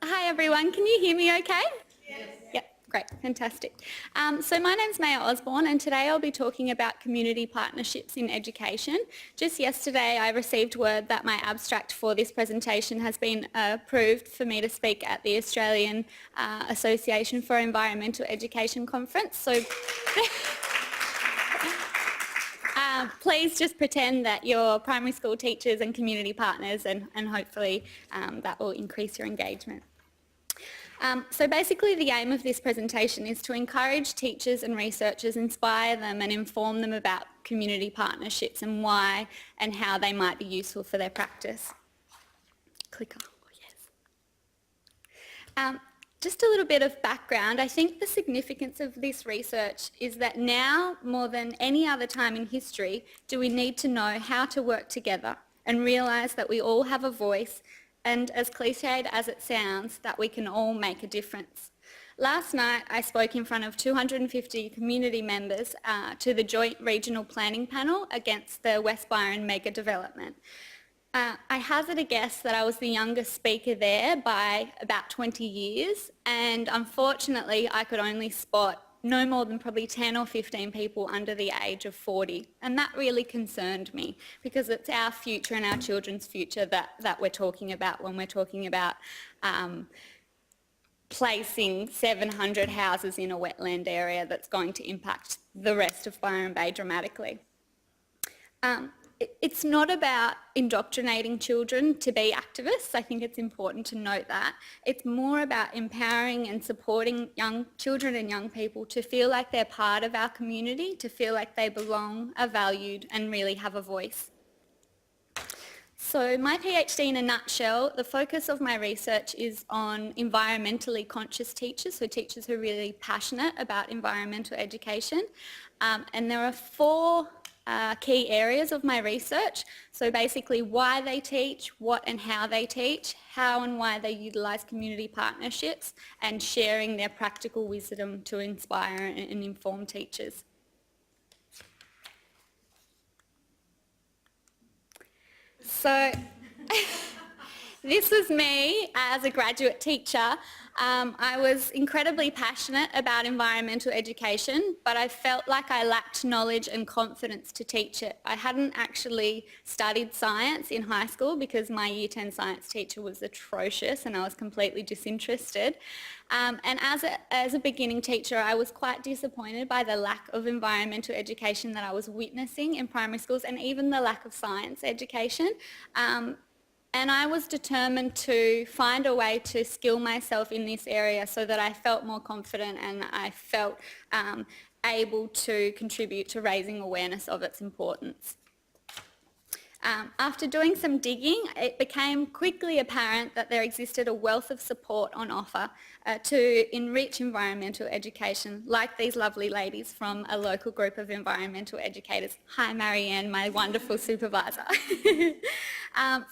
Hi everyone, can you hear me okay? Yes. Yep, great, fantastic. So my name's Maya Osborne and today I'll be talking about community partnerships in education. Just yesterday I received word that my abstract for this presentation has been approved for me to speak at the Australian Association for Environmental Education Conference. So please just pretend that you're primary school teachers and community partners and hopefully that will increase your engagement. So basically the aim of this presentation is to encourage teachers and researchers, inspire them and inform them about community partnerships and why and how they might be useful for their practice. Clicker, yes. Just a little bit of background. I think the significance of this research is that now, more than any other time in history, do we need to know how to work together and realise that we all have a voice and, as cliched as it sounds, that we can all make a difference. Last night I spoke in front of 250 community members to the Joint Regional Planning Panel against the West Byron mega development. I hazard a guess that I was the youngest speaker there by about 20 years, and unfortunately I could only spot no more than probably 10 or 15 people under the age of 40, and that really concerned me because it's our future and our children's future that we're talking about when we're talking about placing 700 houses in a wetland area that's going to impact the rest of Byron Bay dramatically. It's not about indoctrinating children to be activists. I think it's important to note that. It's more about empowering and supporting young children and young people to feel like they're part of our community, to feel like they belong, are valued and really have a voice. So my PhD in a nutshell, the focus of my research is on environmentally conscious teachers, so teachers who are really passionate about environmental education. And there are four key areas of my research. So basically why they teach, what and how they teach, how and why they utilise community partnerships, and sharing their practical wisdom to inspire and inform teachers. So this was me as a graduate teacher. I was incredibly passionate about environmental education, but I felt like I lacked knowledge and confidence to teach it. I hadn't actually studied science in high school because my Year 10 science teacher was atrocious and I was completely disinterested. And as a beginning teacher, I was quite disappointed by the lack of environmental education that I was witnessing in primary schools and even the lack of science education. And I was determined to find a way to skill myself in this area so that I felt more confident and I felt able to contribute to raising awareness of its importance. After doing some digging, it became quickly apparent that there existed a wealth of support on offer to enrich environmental education, like these lovely ladies from a local group of environmental educators. Hi Marianne, my wonderful supervisor.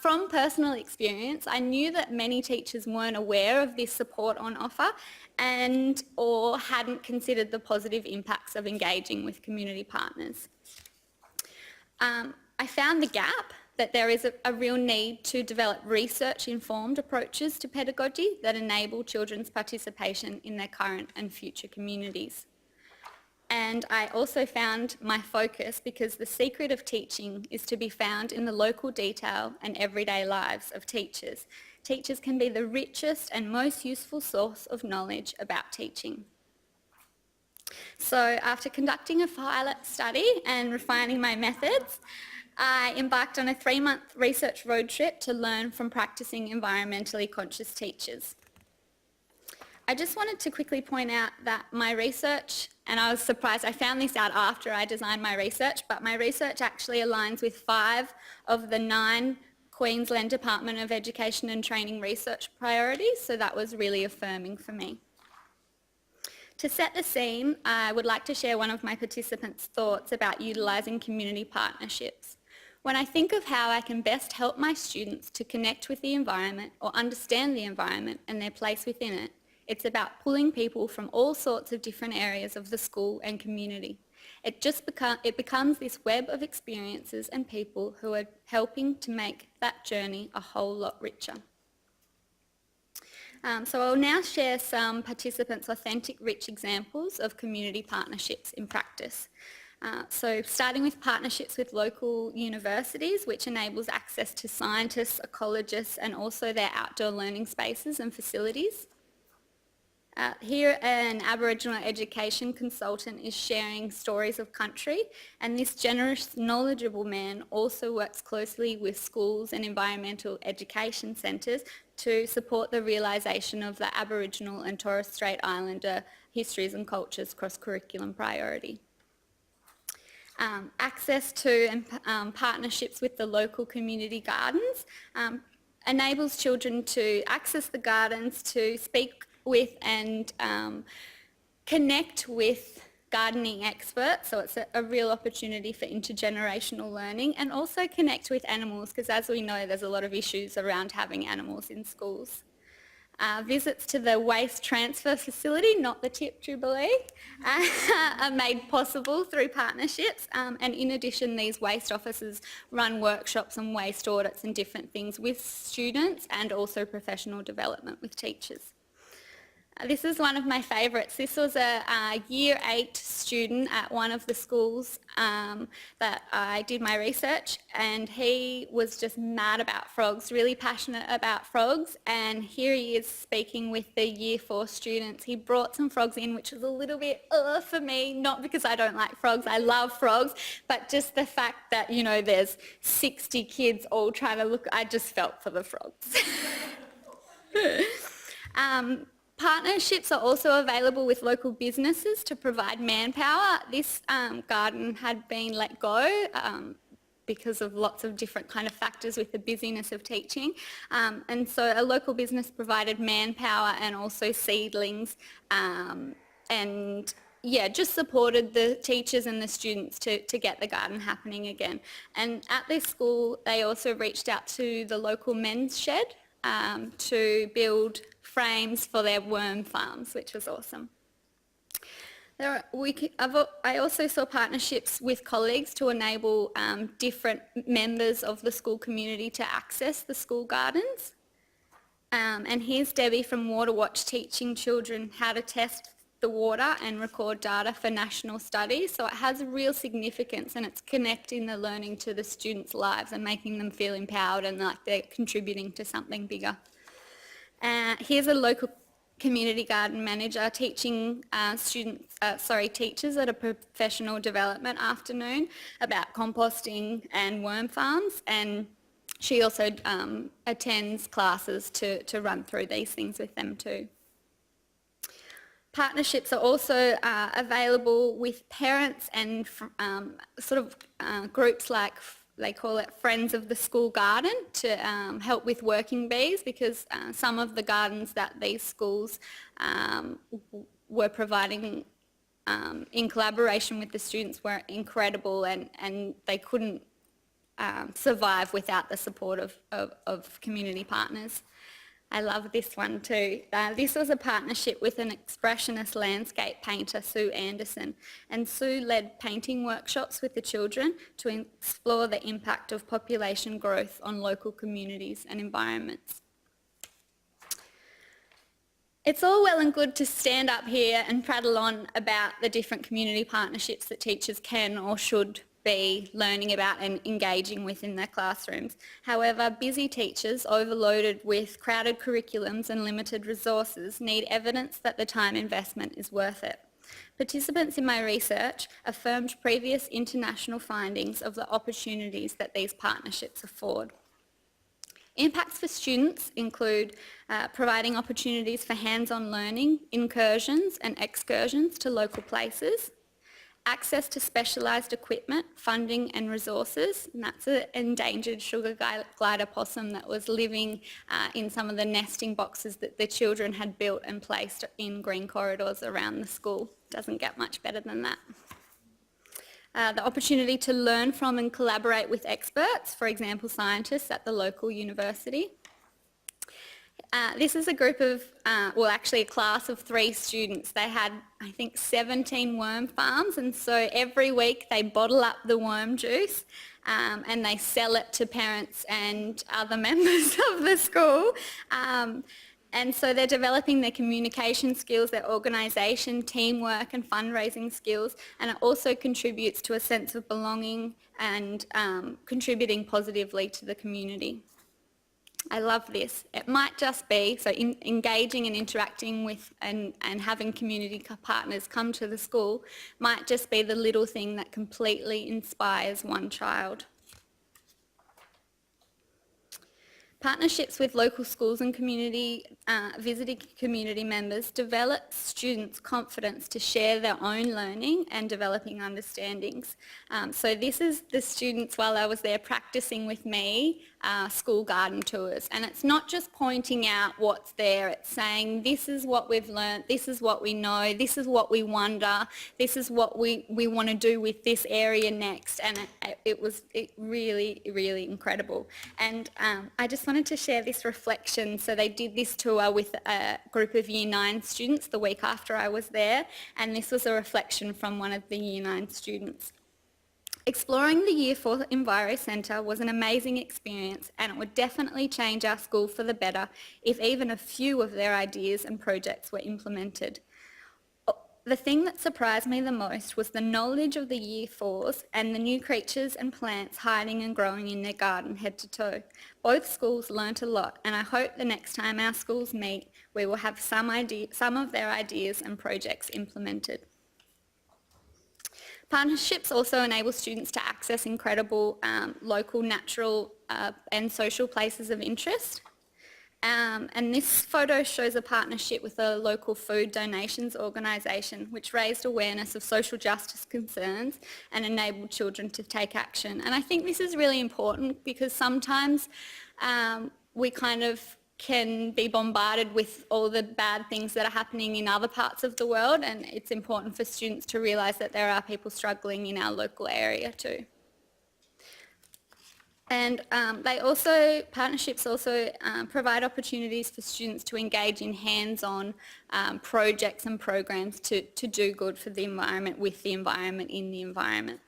From personal experience, I knew that many teachers weren't aware of this support on offer and or hadn't considered the positive impacts of engaging with community partners. I found the gap that there is a real need to develop research-informed approaches to pedagogy that enable children's participation in their current and future communities. And I also found my focus because the secret of teaching is to be found in the local detail and everyday lives of teachers. Teachers can be the richest and most useful source of knowledge about teaching. So after conducting a pilot study and refining my methods, I embarked on a 3-month research road trip to learn from practicing environmentally conscious teachers. I just wanted to quickly point out that my research, and I was surprised, I found this out after I designed my research, but my research actually aligns with 5 of the 9 Queensland Department of Education and Training research priorities, so that was really affirming for me. To set the scene, I would like to share one of my participants' thoughts about utilising community partnerships. When I think of how I can best help my students to connect with the environment or understand the environment and their place within it, it's about pulling people from all sorts of different areas of the school and community. It becomes this web of experiences and people who are helping to make that journey a whole lot richer. So I'll now share some participants' authentic, rich examples of community partnerships in practice. So starting with partnerships with local universities, which enables access to scientists, ecologists, and also their outdoor learning spaces and facilities. Here an Aboriginal education consultant is sharing stories of country, and this generous, knowledgeable man also works closely with schools and environmental education centres to support the realisation of the Aboriginal and Torres Strait Islander histories and cultures cross-curriculum priority. Access to and partnerships with the local community gardens enables children to access the gardens, to speak with and connect with gardening experts, so it's a real opportunity for intergenerational learning, and also connect with animals, because as we know there's a lot of issues around having animals in schools. Visits to the waste transfer facility, not the Tip Jubilee, are made possible through partnerships, and in addition these waste officers run workshops and waste audits and different things with students, and also professional development with teachers. This is one of my favourites. This was a Year 8 student at one of the schools that I did my research, and he was just mad about frogs, really passionate about frogs, and here he is speaking with the Year 4 students. He brought some frogs in, which was a little bit for me, not because I don't like frogs, I love frogs, but just the fact that, you know, there's 60 kids all trying to look, I just felt for the frogs. Partnerships are also available with local businesses to provide manpower. This garden had been let go because of lots of different kind of factors with the busyness of teaching. And so a local business provided manpower and also seedlings and yeah, just supported the teachers and the students to get the garden happening again. And at this school, they also reached out to the local men's shed to build frames for their worm farms, which was awesome. I also saw partnerships with colleagues to enable different members of the school community to access the school gardens. And here's Debbie from Waterwatch teaching children how to test the water and record data for national studies. So it has real significance, and it's connecting the learning to the students' lives and making them feel empowered and like they're contributing to something bigger. Here's a local community garden manager teaching teachers at a professional development afternoon about composting and worm farms, and she also attends classes to run through these things with them too. Partnerships are also available with parents and groups like they call it Friends of the School Garden to help with working bees, because some of the gardens that these schools were providing in collaboration with the students were incredible, and they couldn't survive without the support of community partners. I love this one too. This was a partnership with an expressionist landscape painter, Sue Anderson, and Sue led painting workshops with the children to explore the impact of population growth on local communities and environments. It's all well and good to stand up here and prattle on about the different community partnerships that teachers can or should be learning about and engaging with in their classrooms. However, busy teachers overloaded with crowded curriculums and limited resources need evidence that the time investment is worth it. Participants in my research affirmed previous international findings of the opportunities that these partnerships afford. Impacts for students include providing opportunities for hands-on learning, incursions and excursions to local places, access to specialised equipment, funding and resources, and that's an endangered sugar glider possum that was living in some of the nesting boxes that the children had built and placed in green corridors around the school. Doesn't get much better than that. The opportunity to learn from and collaborate with experts, for example scientists at the local university. This is a group of, actually a class of 3 students. They had, I think, 17 worm farms, and so every week they bottle up the worm juice and they sell it to parents and other members of the school. And so they're developing their communication skills, their organisation, teamwork and fundraising skills, and it also contributes to a sense of belonging and contributing positively to the community. I love this. It might just be, so engaging and interacting with and having community partners come to the school might just be the little thing that completely inspires one child. Partnerships with local schools and community, visiting community members develop students' confidence to share their own learning and developing understandings. So this is the students while I was there practicing with me, school garden tours. And it's not just pointing out what's there, it's saying this is what we've learnt, this is what we know, this is what we wonder, this is what we want to do with this area next. And it was really, really incredible. And I just wanted to share this reflection. So they did this tour with a group of Year 9 students the week after I was there, and this was a reflection from one of the Year 9 students. Exploring the Year 4 Enviro Centre was an amazing experience, and it would definitely change our school for the better if even a few of their ideas and projects were implemented. The thing that surprised me the most was the knowledge of the Year 4s and the new creatures and plants hiding and growing in their garden head to toe. Both schools learnt a lot, and I hope the next time our schools meet we will have some of their ideas and projects implemented. Partnerships also enable students to access incredible local, natural and social places of interest. And this photo shows a partnership with a local food donations organisation which raised awareness of social justice concerns and enabled children to take action. And I think this is really important because sometimes we kind of can be bombarded with all the bad things that are happening in other parts of the world, and it's important for students to realise that there are people struggling in our local area too. And partnerships also provide opportunities for students to engage in hands-on projects and programs to do good for the environment, with the environment, in the environment.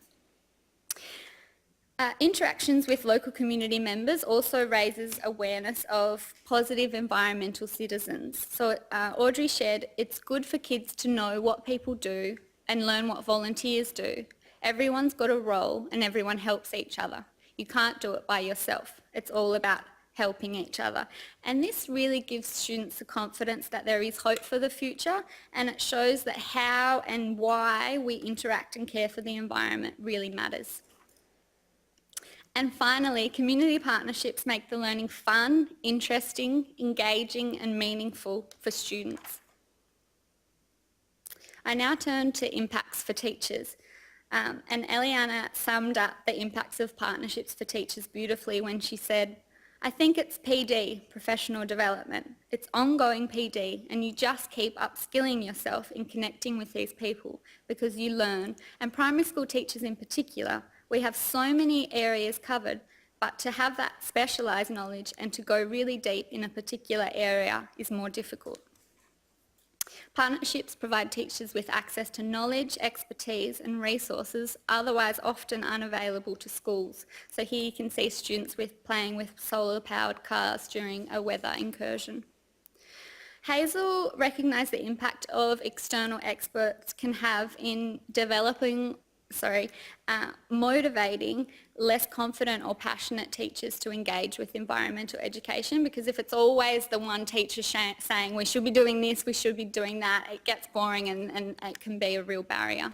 Interactions with local community members also raises awareness of positive environmental citizens. So Audrey shared, it's good for kids to know what people do and learn what volunteers do. Everyone's got a role and everyone helps each other. You can't do it by yourself. It's all about helping each other. And this really gives students the confidence that there is hope for the future, and it shows that how and why we interact and care for the environment really matters. And finally, community partnerships make the learning fun, interesting, engaging and meaningful for students. I now turn to impacts for teachers. And Eliana summed up the impacts of partnerships for teachers beautifully when she said, I think it's PD, professional development. It's ongoing PD, and you just keep upskilling yourself in connecting with these people because you learn. And primary school teachers in particular, we have so many areas covered, but to have that specialised knowledge and to go really deep in a particular area is more difficult. Partnerships provide teachers with access to knowledge, expertise and resources otherwise often unavailable to schools. So here you can see students playing with solar-powered cars during a weather incursion. Hazel recognised the impact of external experts can have in motivating less confident or passionate teachers to engage with environmental education, because if it's always the one teacher saying we should be doing this, we should be doing that, it gets boring and it can be a real barrier.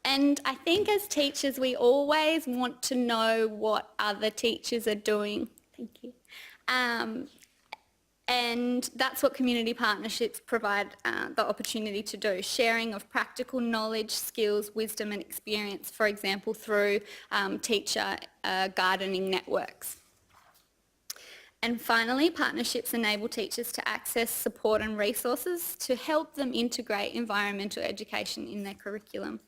And I think as teachers we always want to know what other teachers are doing. Thank you. And that's what community partnerships provide the opportunity to do, sharing of practical knowledge, skills, wisdom and experience, for example, through teacher gardening networks. And finally, partnerships enable teachers to access support and resources to help them integrate environmental education in their curriculum.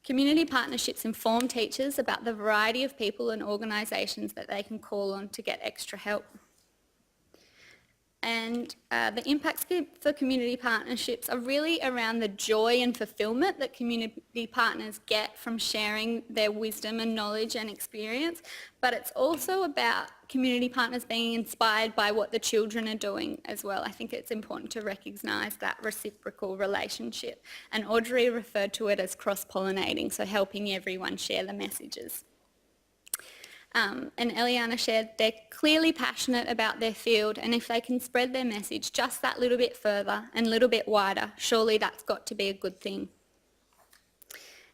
Community partnerships inform teachers about the variety of people and organisations that they can call on to get extra help. And the impacts for community partnerships are really around the joy and fulfilment that community partners get from sharing their wisdom and knowledge and experience, but it's also about community partners being inspired by what the children are doing as well. I think it's important to recognise that reciprocal relationship. And Audrey referred to it as cross-pollinating, so helping everyone share the messages. And Eliana shared they're clearly passionate about their field, and if they can spread their message just that little bit further and a little bit wider, surely that's got to be a good thing.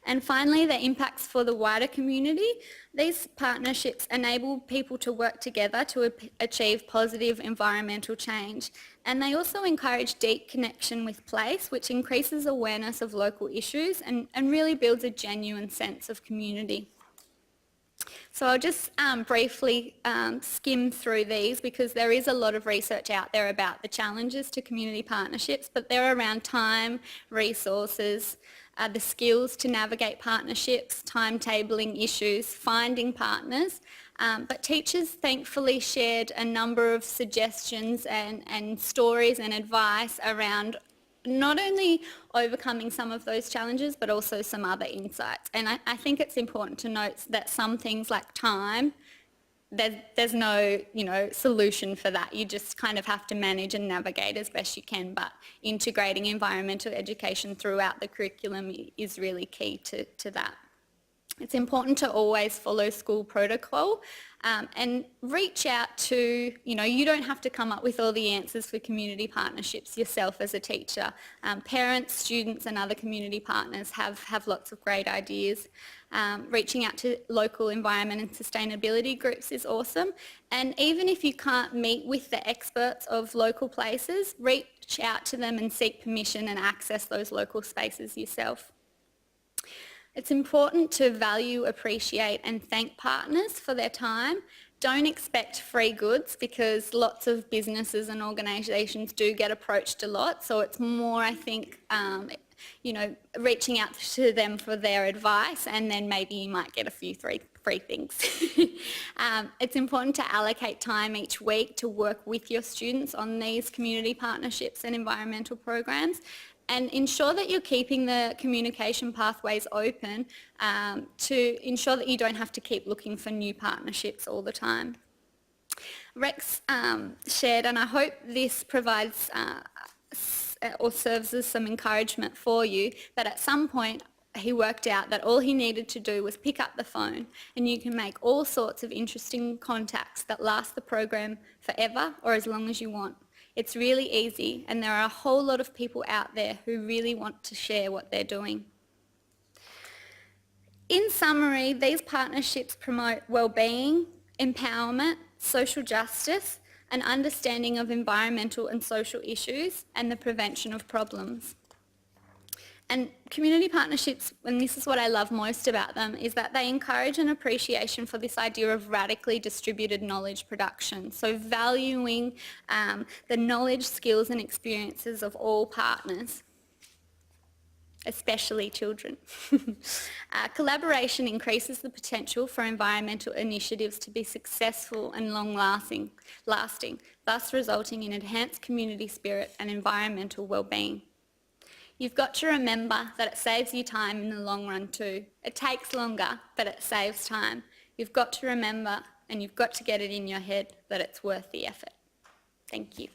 And finally, the impacts for the wider community. These partnerships enable people to work together to achieve positive environmental change. And they also encourage deep connection with place, which increases awareness of local issues and really builds a genuine sense of community. So I'll just briefly skim through these because there is a lot of research out there about the challenges to community partnerships, but they're around time, resources, the skills to navigate partnerships, timetabling issues, finding partners. But teachers thankfully shared a number of suggestions and stories and advice around not only overcoming some of those challenges, but also some other insights. And I think it's important to note that some things like time, there's no, solution for that. You just kind of have to manage and navigate as best you can, but integrating environmental education throughout the curriculum is really key to that. It's important to always follow school protocol and reach out to, you don't have to come up with all the answers for community partnerships yourself as a teacher. Parents, students and other community partners have lots of great ideas. Reaching out to local environment and sustainability groups is awesome. And even if you can't meet with the experts of local places, reach out to them and seek permission and access those local spaces yourself. It's important to value, appreciate and thank partners for their time. Don't expect free goods because lots of businesses and organisations do get approached a lot. So it's more, I think, reaching out to them for their advice, and then maybe you might get a few free things. It's important to allocate time each week to work with your students on these community partnerships and environmental programs. And ensure that you're keeping the communication pathways open to ensure that you don't have to keep looking for new partnerships all the time. Rex shared, and I hope this provides or serves as some encouragement for you, that at some point he worked out that all he needed to do was pick up the phone, and you can make all sorts of interesting contacts that last the program forever or as long as you want. It's really easy, and there are a whole lot of people out there who really want to share what they're doing. In summary, these partnerships promote well-being, empowerment, social justice, an understanding of environmental and social issues, and the prevention of problems. And community partnerships, and this is what I love most about them, is that they encourage an appreciation for this idea of radically distributed knowledge production. So valuing the knowledge, skills and experiences of all partners, especially children. Collaboration increases the potential for environmental initiatives to be successful and long-lasting, thus resulting in enhanced community spirit and environmental well-being. You've got to remember that it saves you time in the long run too. It takes longer, but it saves time. You've got to remember, and you've got to get it in your head, that it's worth the effort. Thank you.